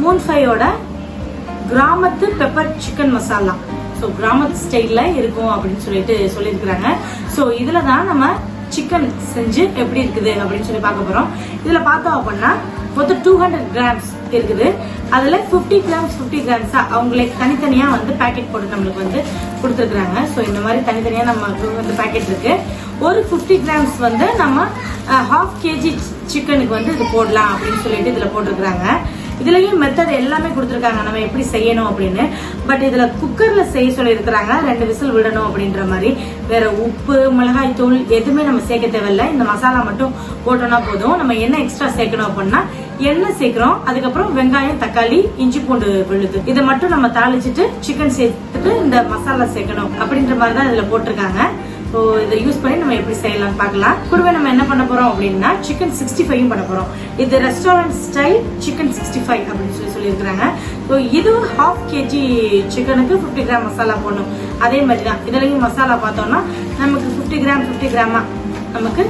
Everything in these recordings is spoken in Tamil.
மூன்ஃபையோட கிராமத்து பெப்பர் சிக்கன் மசாலா. ஸோ கிராமத்து ஸ்டைல்ல இருக்கும் அப்படின்னு சொல்லியிருக்கிறாங்க. ஸோ இதுல தான் நம்ம சிக்கன் செஞ்சு எப்படி இருக்குது அப்படின்னு சொல்லி பார்க்க போறோம். இதுல பார்த்தோம் அப்படின்னா மொத்தம் 200 கிராம்ஸ் இருக்குது. அதுல 50 கிராம்ஸ் அவங்களே தனித்தனியா வந்து பேக்கெட் போட்டு நம்மளுக்கு வந்து கொடுத்துருக்காங்க. ஸோ இந்த மாதிரி தனித்தனியா நமக்கு வந்து பேக்கெட் இருக்கு. ஒரு 50 கிராம்ஸ் வந்து நம்ம 1/2 kg சிக்கனுக்கு வந்து இது போடலாம் அப்படின்னு சொல்லிட்டு இதுல போட்டிருக்காங்க. இதுலயும் மெத்தட் எல்லாமே கொடுத்துருக்காங்க நம்ம எப்படி செய்யணும் அப்படின்னு. பட் இதுல குக்கர்ல செய்ய சொல்லி இருக்கிறாங்க. 2 விசில் விடணும் அப்படின்ற மாதிரி. வேற உப்பு மிளகாய் தூள் எதுவுமே நம்ம சேர்க்க தேவையில்லை. இந்த மசாலா மட்டும் போட்டோம்னா போதும். நம்ம என்ன எக்ஸ்ட்ரா சேர்க்கணும் அப்படின்னா எண்ணெய் சேர்க்கிறோம். அதுக்கப்புறம் வெங்காயம், தக்காளி, இஞ்சி பூண்டு விழுது இதை மட்டும் நம்ம தாளிச்சிட்டு சிக்கன் சேர்த்துட்டு இந்த மசாலா சேர்க்கணும் அப்படின்ற மாதிரி தான் இதுல போட்டிருக்காங்க. ஸோ இதை யூஸ் பண்ணி நம்ம எப்படி செய்யலாம் பார்க்கலாம். கூடவே நம்ம என்ன பண்ண போறோம் அப்படின்னா சிக்கன் 65 பண்ண போறோம். இது ரெஸ்டாரண்ட் ஸ்டைல் சிக்கன் 65 அப்படின்னு சொல்லியிருக்கிறாங்க. ஸோ இது 1/2 kg சிக்கனுக்கு 50 கிராம் மசாலா போடணும். அதே மாதிரி தான் இதுலயும் மசாலா பார்த்தோம்னா நமக்கு 50 கிராமா நமக்கு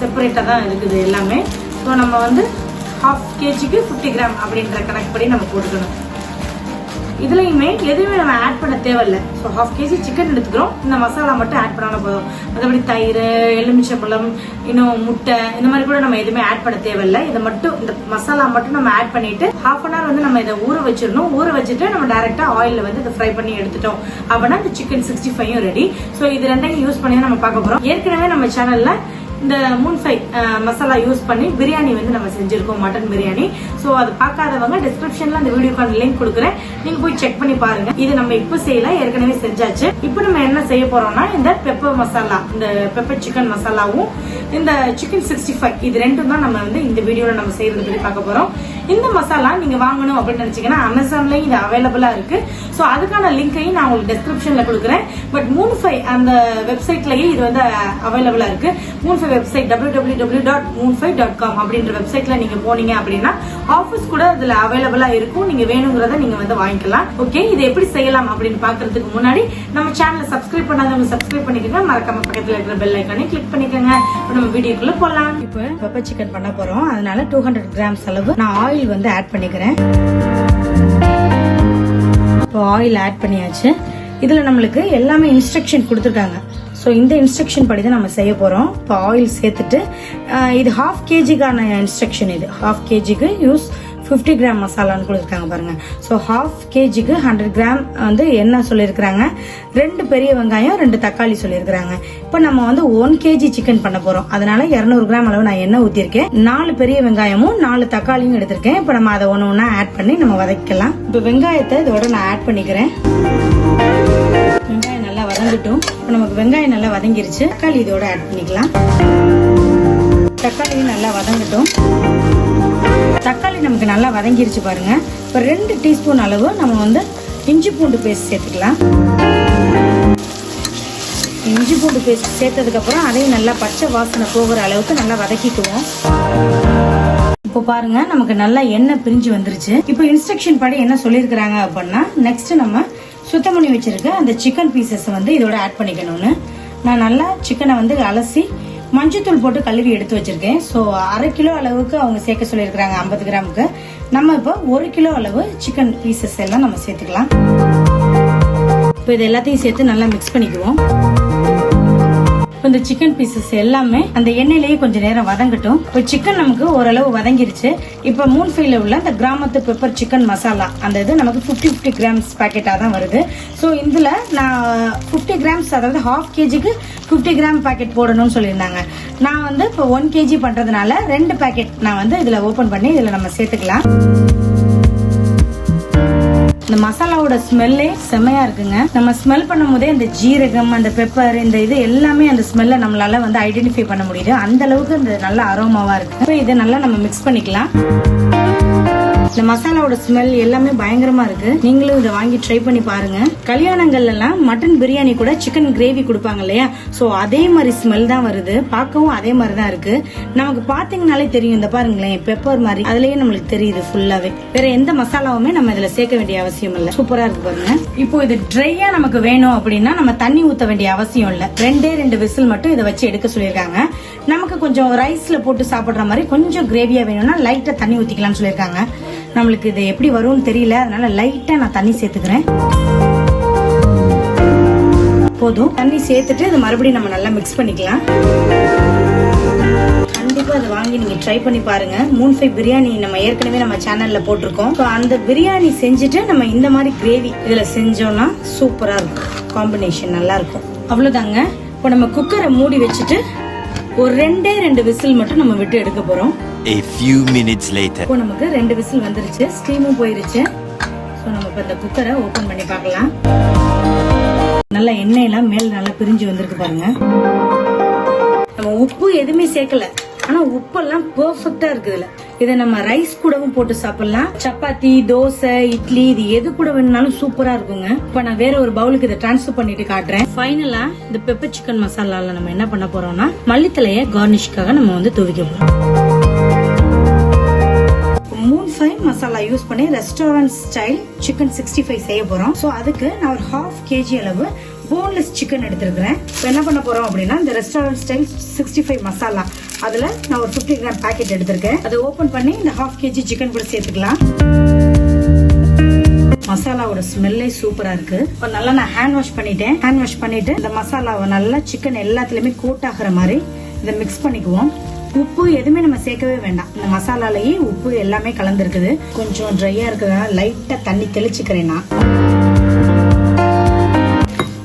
செப்பரேட்டா தான் இருக்குது எல்லாமே. ஸோ நம்ம வந்து 1/2 kgக்கு 50 கிராம் அப்படின்ற கணக்குப்படி நம்ம போட்டுக்கணும். இதுலயுமே எதுவுமே நம்ம ஆட் பண்ண தேவையில்லை. ஸோ 1/2 kg சிக்கன் எடுத்துக்கிறோம். இந்த மசாலா மட்டும் ஆட் பண்ணாலும் போதும். மற்றபடி தயிர், எலுமிச்சம்பழம், இன்னும் முட்டை இந்த மாதிரி கூட நம்ம எதுவுமே ஆட் பண்ண தேவையில்லை. இதை மட்டும் இந்த மசாலா மட்டும் நம்ம ஆட் பண்ணிட்டு 1/2 hour வந்து நம்ம இதை ஊற வச்சிடணும். ஊற வச்சுட்டு நம்ம டைரக்டா ஆயில்ல வந்து இதை ஃப்ரை பண்ணி எடுத்துட்டோம் அப்படின்னா இந்த சிக்கன் 65 ரெடி. ஸோ இது ரெண்டையும் யூஸ் பண்ணி நம்ம பார்க்க போறோம். ஏற்கனவே நம்ம சேனல்ல இந்த மூன்ஃபை மசாலா யூஸ் பண்ணி பிரியாணி வந்து நம்ம செஞ்சிருக்கோம், மட்டன் பிரியாணி. ஸோ அது பார்க்காதவங்க டிஸ்கிரிப்ஷன்ல அந்த வீடியோக்கான லிங்க் கொடுக்குறேன், நீங்க போய் செக் பண்ணி பாருங்க. இது நம்ம இப்ப செய்யல, ஏற்கனவே செஞ்சாச்சு. இப்போ நம்ம என்ன செய்ய போறோம்னா இந்த பெப்பர் மசாலா, இந்த பெப்பர் சிக்கன் மசாலாவும் இந்த சிக்கன் 65 இது ரெண்டும் தான் நம்ம வந்து இந்த வீடியோல நம்ம செய்யறது பத்தி பார்க்க போறோம். இந்த மசாலா நீங்க வாங்கணும் அப்படின்னு நினைச்சீங்கன்னா அமேசான்லயும் இது அவைலபிளா இருக்கு. ஸோ அதுக்கான லிங்கையும் நான் உங்களுக்கு டிஸ்கிரிப்ஷன்ல கொடுக்குறேன். பட் மூன்ஃபை அந்த வெப்சைட்லயே இது வந்து அவைலபிளா இருக்கு. மூன்ஃபை வெப்சைட் www.moonfy.com அப்படின்ற வெப்சைட்ல நீங்க போனீங்க அப்படின்னா ஆஃபர்ஸ் கூட அதுல அவைலபிளா இருக்கும். நீங்க வேணுங்கிறத நீங்க வந்து வாங்கிக்கலாம். ஓகே, இது எப்படி செய்யலாம் அப்படின்னு பாக்குறதுக்கு முன்னாடி நம்ம சேனலை சப்ஸ்கிரைப் பண்ணாதவங்க சப்ஸ்கிரைப் பண்ணிக்கோங்க. மறக்காம பக்கத்துல இருக்கிற பெல் ஐக்கானை கிளிக் பண்ணிக்கோங்க. நம்ம வீடியோக்குள்ள போலாம். இப்போ பெப்பர் சிக்கன் பண்ண போறோம். அதனால 200 கிராம்ஸ் அளவு நான் ஆயில் வந்து ஆட் பண்ணிக்கிறேன். இப்போ ஆயில் ஆட் பண்ணியாச்சு. இதுல நம்மளுக்கு எல்லாமே இன்ஸ்ட்ரக்ஷன் கொடுத்துருக்காங்க. ஸோ இந்த இன்ஸ்ட்ரக்ஷன் படி தான் நம்ம செய்ய போறோம். இப்போ ஆயில் சேர்த்துட்டு இது 1/2 kgக்கான இன்ஸ்ட்ரக்ஷன். இது 1/2 kgக்கு யூஸ் 50 கிராம் மசாலான்னு கொடுத்துருக்காங்க பாருங்க. ஸோ 1/2 kgக்கு 100 கிராம் வந்து எண்ணெய் சொல்லியிருக்கிறாங்க. 2 பெரிய வெங்காயம், 2 தக்காளி சொல்லியிருக்கிறாங்க. இப்போ நம்ம வந்து 1 kg சிக்கன் பண்ண போறோம். அதனால 200 கிராம் அளவு நான் எண்ணெய் ஊத்திருக்கேன். 4 பெரிய வெங்காயமும் 4 தக்காளியும் எடுத்திருக்கேன். இப்போ நம்ம அதை ஒண்ணு ஆட் பண்ணி நம்ம வதக்கலாம். இப்போ வெங்காயத்தை இதோட நான் ஆட் பண்ணிக்கிறேன். வெங்காயம் நல்லா வதங்கட்டும். இப்போ நமக்கு வெங்காயம் நல்லா வதங்கிருச்சு. தக்காளி இதோட ஆட் பண்ணிக்கலாம். தக்காளியும் நல்லா வதங்கட்டும். தக்காளி நமக்கு நல்லா வதங்கிருச்சு பாருங்க. இப்போ 2 டீஸ்பூன் அளவு நம்ம வந்து இஞ்சி பூண்டு பேஸ்ட் சேர்த்துக்கலாம். இஞ்சி பூண்டு பேஸ்ட் சேர்த்ததுக்கு அப்புறம் அதையும் நல்லா பச்சை வாசனை போகிற அளவுக்கு நல்லா வதக்கிக்குவோம். இப்போ பாருங்க நமக்கு நல்லா எண்ணெய் பிரிஞ்சு வந்துருச்சு. இப்போ இன்ஸ்ட்ரக்ஷன் படி என்ன சொல்லியிருக்கிறாங்க அப்படின்னா நெக்ஸ்ட் நம்ம சுத்தம் பண்ணி வச்சிருக்க அந்த சிக்கன் பீசஸ் வந்து இதோட ஆட் பண்ணிக்கணும்னு. நான் நல்லா சிக்கனை வந்து அலசி மஞ்சத்தூள் போட்டு கழுவி எடுத்து வச்சிருக்கேன். ஸோ 1/2 கிலோ அளவுக்கு அவங்க சேர்க்க சொல்லியிருக்கிறாங்க 50 கிராமுக்கு. நம்ம இப்போ 1 கிலோ அளவு சிக்கன் பீசஸ் எல்லாம் நம்ம சேர்த்துக்கலாம். இப்போ இது எல்லாத்தையும் சேர்த்து நல்லா மிக்ஸ் பண்ணிக்குவோம். இந்த சிக்கன் பீசஸ் எல்லாமே அந்த எண்ணெயிலேயே கொஞ்சம் நேரம் வதங்கட்டும். இப்போ சிக்கன் நமக்கு ஓரளவு வதங்கிருச்சு. இப்போ மூன்ஃபைல உள்ள அந்த கிராமத்து பெப்பர் சிக்கன் மசாலா அந்த இது நமக்கு 50 கிராம்ஸ் பாக்கெட்டா தான் வருது. ஸோ இதுல நான் 50 கிராம்ஸ், அதாவது 1/2 kgக்கு 50 கிராம் பாக்கெட் போடணும்னு சொல்லியிருந்தாங்க. நான் வந்து இப்போ 1 kg பண்றதுனால 2 பாக்கெட் நான் வந்து இதுல ஓபன் பண்ணி இதுல நம்ம சேர்த்துக்கலாம். இந்த மசாலாவோட ஸ்மெல்லே செமையா இருக்குங்க. நம்ம ஸ்மெல் பண்ணும் போதே இந்த ஜீரகம், அந்த பெப்பர், இந்த இது எல்லாமே அந்த ஸ்மெல்ல நம்மளால வந்து ஐடென்டிஃபை பண்ண முடியுது. அந்த அளவுக்கு இந்த நல்ல அரோமாவா இருக்கு. இதை நல்லா நம்ம மிக்ஸ் பண்ணிக்கலாம். இந்த மசாலாவோட ஸ்மெல் எல்லாமே பயங்கரமா இருக்கு. நீங்களும் இதை வாங்கி ட்ரை பண்ணி பாருங்க. கல்யாணங்கள்ல எல்லாம் மட்டன் பிரியாணி கூட சிக்கன் கிரேவி கொடுப்பாங்க இல்லையா, சோ அதே மாதிரி ஸ்மெல் தான் வருது. பார்க்கவும் அதே மாதிரி தான் இருக்கு. நமக்கு பாத்தீங்கன்னாலே தெரியும். இந்த பாருங்களேன், பெப்பர் மாதிரி அதுலயே நம்மளுக்கு தெரியுது ஃபுல்லாவே. வேற எந்த மசாலாவுமே நம்ம இதுல சேர்க்க வேண்டிய அவசியம் இல்ல. சூப்பரா இருக்கு பாருங்க. இப்போ இது ட்ரையா நமக்கு வேணும் அப்படின்னா நம்ம தண்ணி ஊத்த வேண்டிய அவசியம் இல்ல. 2 விசில் மட்டும் இதை வச்சு எடுக்க சொல்லியிருக்காங்க. நமக்கு கொஞ்சம் ரைஸ்ல போட்டு சாப்பிடுற மாதிரி கொஞ்சம் கிரேவியா வேணும்னா லைட்டா தண்ணி ஊத்திக்கலாம்னு சொல்லியிருக்காங்க. நம்மளுக்கு இது எப்படி வரும்னு தெரியல, அதனால லைட்டா நான் தண்ணி சேர்த்துக்கிறேன். போதும். தண்ணி சேர்த்துட்டு இது மறுபடியும் நம்ம நல்லா மிக்ஸ் பண்ணிக்கலாம். கண்டிப்பா அதை வாங்கி நீங்க ட்ரை பண்ணி பாருங்க. மூன்ஃபை பிரியாணி நம்ம ஏற்கனவே நம்ம சேனல்ல போட்டிருக்கோம். அந்த பிரியாணி செஞ்சுட்டு நம்ம இந்த மாதிரி கிரேவி இதுல செஞ்சோம்னா சூப்பரா இருக்கும். காம்பினேஷன் நல்லா இருக்கும். அவ்வளவுதாங்க. இப்போ நம்ம குக்கரை மூடி வச்சுட்டு ஒரு 2 விசில் மட்டும் நம்ம விட்டு எடுக்க போறோம். A few minutes later. இப்போ நமக்கு 2 விசில் வந்துருச்சு, ஸ்டீமும் போயிருச்சு. ஸோ நம்ம இப்போ இந்த குக்கரை ஓபன் பண்ணி பார்க்கலாம். நல்லா எண்ணெய் எல்லாம் மேல நல்லா பிரிஞ்சு வந்திருக்கு பாருங்க. நம்ம உப்பு எதுவுமே சேர்க்கல, ஆனா உப்பெல்லாம் பெர்ஃபெக்ட்டா இருக்குதுல. இதை நம்ம ரைஸ் கூடவும் போட்டு சாப்பிடலாம். சப்பாத்தி, தோசை, இட்லி, இது எது கூட வேணும்னாலும் சூப்பரா இருக்குங்க. இப்ப நான் வேற ஒரு பவுலுக்கு இதை டிரான்ஸ்ஃபர் பண்ணிட்டு காட்டுறேன். ஃபைனலா இந்த பெப்பர் சிக்கன் மசாலால நம்ம என்ன பண்ண போறோம்னா மல்லித்தலையை கார்னிஷ்காக நம்ம வந்து தூவிக்க போறோம். மூன்ஃபை மசாலா யூஸ் பண்ணி ரெஸ்டாரண்ட் ஸ்டைல் சிக்கன் 65 செய்ய போறோம். சோ அதுக்கு நான் ஒரு 1/2 kg அளவு போன்லெஸ் சிக்கன் எடுத்திருக்கிறேன். இப்போ என்ன பண்ண போறோம் அப்படின்னா இந்த ரெஸ்டாரண்ட் ஸ்டைல் 65 மசாலா அதுல நான் ஒரு 50 கிராம் பாக்கெட் எடுத்திருக்கேன். அதை ஓபன் பண்ணி இந்த 1/2 kg சிக்கன் கூட சேர்த்துக்கலாம். மசாலாவோட ஸ்மெல்லே சூப்பரா இருக்கு. இப்போ நல்லா நான் ஹேண்ட் வாஷ் பண்ணிட்டேன். ஹேண்ட் வாஷ் பண்ணிட்டு இந்த மசாலாவை நல்லா சிக்கன் எல்லாத்துலயுமே கோட் ஆகுற மாதிரி இதை மிக்ஸ் பண்ணிக்குவோம். உப்பு எதுவுமே நம்ம சேர்க்கவே வேண்டாம். இந்த மசாலாலேயே உப்பு எல்லாமே கலந்துருக்குது. கொஞ்சம் ட்ரையா இருக்குதுன்னா லைட்டா தண்ணி தெளிச்சுக்கிறேன். நான்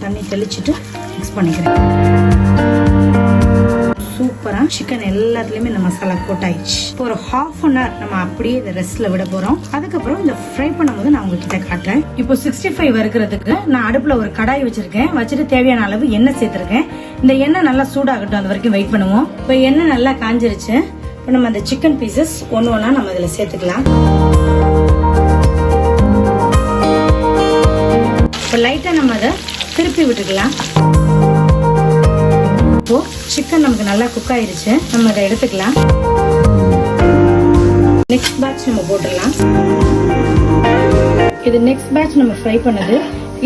தண்ணி தெளிச்சுட்டு மிக்ஸ் பண்ணிக்கிறேன். சூப்பரா சிக்கன் எல்லாத்துலயுமே இந்த மசாலா கோட் ஆயிடுச்சு. இப்போ ஒரு 1/2 hour நம்ம அப்படியே இந்த ரெஸ்ட்ல விட போறோம். அதுக்கப்புறம் இந்த ஃப்ரை பண்ணும்போது நான் உங்ககிட்ட காட்டுறேன். இப்போ 65 வறுக்கிறதுக்கு நான் அடுப்புல ஒரு கடாய் வச்சிருக்கேன். வச்சுட்டு தேவையான அளவு எண்ணெய் சேர்த்திருக்கேன். இந்த எண்ணெய் நல்லா சூடாகட்டும், அது வரைக்கும் வெயிட் பண்ணுவோம். இப்போ எண்ணெய் நல்லா காஞ்சிருச்சு. இப்போ நம்ம அந்த சிக்கன் பீசஸ் ஒண்ணா நம்ம இதுல சேர்த்துக்கலாம். இப்போ லைட்டா நம்ம அதை திருப்பி விட்டுக்கலாம். இப்போ சிக்கன் நமக்கு நல்லா குக் ஆயிருச்சு. நம்ம அதை எடுத்துக்கலாம். நெக்ஸ்ட் பேட்ச் நம்ம போட்டுடலாம். இது நெக்ஸ்ட் பேட்ச் நம்ம ஃப்ரை பண்ணது.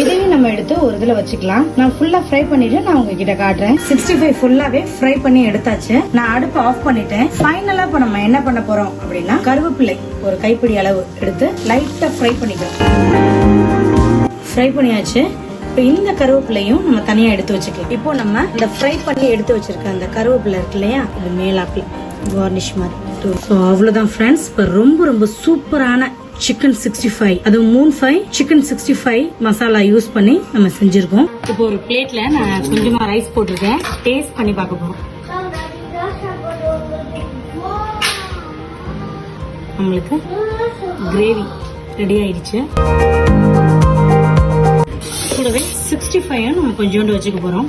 இதையும் நம்ம எடுத்து ஒரு இதுல வச்சுக்கலாம். நான் ஃபுல்லா ஃப்ரை பண்ணிட்டு நான் உங்ககிட்ட காட்டுறேன். 65 ஃபுல்லாவே ஃப்ரை பண்ணி எடுத்தாச்சு. நான் அடுப்பு ஆஃப் பண்ணிட்டேன். ஃபைனலா இப்ப நம்ம என்ன பண்ண போறோம் அப்படின்னா கருவேப்பிலை ஒரு கைப்பிடி அளவு எடுத்து லைட்டா ஃப்ரை பண்ணிக்கலாம். ஃப்ரை பண்ணியாச்சு. இப்போ இந்த கருவேப்பிலையும் நம்ம தனியா எடுத்து வச்சுக்கலாம். இப்போ நம்ம இந்த ஃப்ரை பண்ணி எடுத்து வச்சிருக்க அந்த கருவேப்பிலை இருக்கு இல்லையா, இது மேலாப்பில் கார்னிஷ் மாதிரி. ஸோ அவ்வளவுதான் ஃப்ரெண்ட்ஸ். இப்போ ரொம்ப சூப்பரான சிக்கன் 65 அதுவும் மூன்ஃபை சிக்கன் 65 மசாலா யூஸ் பண்ணி நம்ம செஞ்சிருக்கோம். இப்போ ஒரு பிளேட்ல நான் கொஞ்சமா ரைஸ் போட்டிருக்கேன். டேஸ்ட் பண்ணி பார்க்க போறோம். நம்மளுக்கு கிரேவி ரெடி ஆயிடுச்சு. கூடவே 65 நம்ம கொஞ்சோண்டு வச்சுக்க போறோம்.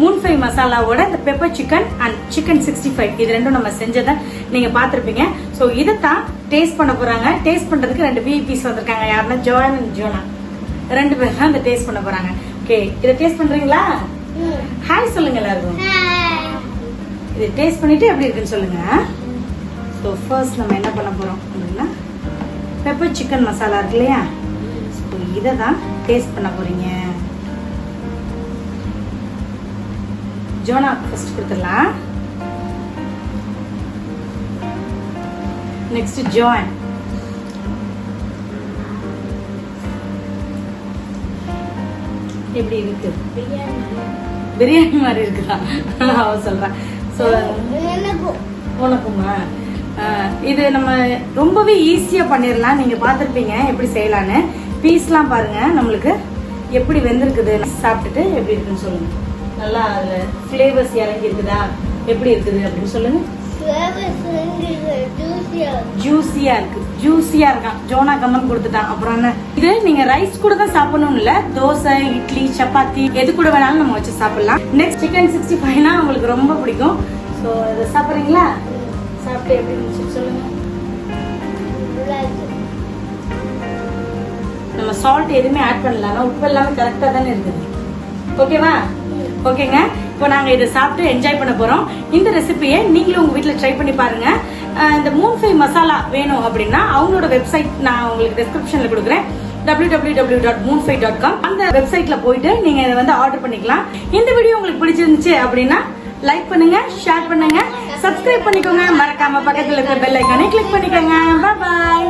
மூன்ஃபை மசாலாவோட இந்த பெப்பர் சிக்கன் அண்ட் சிக்கன் 65 இது ரெண்டும் நம்ம செஞ்சதை நீங்க பாத்திருப்பீங்க. சோ இதைத்தான் டேஸ்ட் பண்ண போறாங்க. டேஸ்ட் பண்றதுக்கு 2 VIPs வந்திருக்காங்க. யாருன்னா ஜோன் அண்ட் ஜோனா 2 பேர் தான் இந்த டேஸ்ட் பண்ண போறாங்க. ஓகே, இதை டேஸ்ட் பண்றீங்களா? ஹாய் சொல்லுங்க எல்லாருக்கும். இது டேஸ்ட் பண்ணிட்டு எப்படி இருக்குன்னு சொல்லுங்க. ஸோ ஃபர்ஸ்ட் நம்ம என்ன பண்ண போறோம் அப்படின்னா பெப்பர் சிக்கன் மசாலா இருக்கு இல்லையா, இதை தான் டேஸ்ட் பண்ண போறீங்க. ஜோனா ஃபர்ஸ்ட் கொடுத்துடலாம். Next zone. எப்படி இருக்கு? பிரியாணி மாதிரி இருக்குதா? அவ சொல்றேன். ஸோ உனக்குமா இது நம்ம ரொம்பவே ஈஸியா பண்ணிடலாம். நீங்க பாத்திருப்பீங்க எப்படி செய்யலான்னு. பீஸ்லாம் பாருங்க நம்மளுக்கு எப்படி வெந்திருக்குது. சாப்பிட்டுட்டு எப்படி இருக்குன்னு சொல்லுங்க. நல்லா அதுல ஃபிளேவர்ஸ் இறங்கி இருக்குதா, எப்படி இருக்குது அப்படின்னு சொல்லுங்க. ஜூசியா இருக்கு. ஜூசியா இருக்கான். ஜோனா கம்மன் கொடுத்துட்டான். அப்புறம் என்ன, இது நீங்க ரைஸ் கூட தான் சாப்பிடணும் இல்ல, தோசை, இட்லி, சப்பாத்தி எது கூட வேணாலும் நம்ம வச்சு சாப்பிடலாம். நெக்ஸ்ட் சிக்கன் 65னா உங்களுக்கு ரொம்ப பிடிக்கும். ஸோ இதை சாப்பிட்றீங்களா? சாப்பிட்டு எப்படி இருந்துச்சு சொல்லுங்க. நம்ம சால்ட் எதுவுமே ஆட் பண்ணலாம். உப்பு எல்லாமே கரெக்டா தானே இருக்குது. ஓகேவா? ஓகேங்க. இப்போ நாங்க இதை சாப்பிட்டு என்ஜாய் பண்ண போறோம். இந்த ரெசிபியை நீங்களும் உங்க வீட்டுல ட்ரை பண்ணி பாருங்க. இந்த மூன்ஃபை மசாலா வேணும் அப்படின்னா அவங்களோட வெப்சைட் நான் உங்களுக்கு டிஸ்கிரிப்ஷன்ல கொடுக்குறேன். www.moonfy.com அந்த வெப்சைட்ல போயிட்டு நீங்க இதை வந்து ஆர்டர் பண்ணிக்கலாம். இந்த வீடியோ உங்களுக்கு பிடிச்சிருந்துச்சு அப்படின்னா லைக் பண்ணுங்க, ஷேர் பண்ணுங்க, சப்ஸ்கிரைப் பண்ணிக்கோங்க. மறக்காம பக்கத்துல இருக்க பெல் ஐகானை கிளிக் பண்ணிக்கோங்க. பாய்.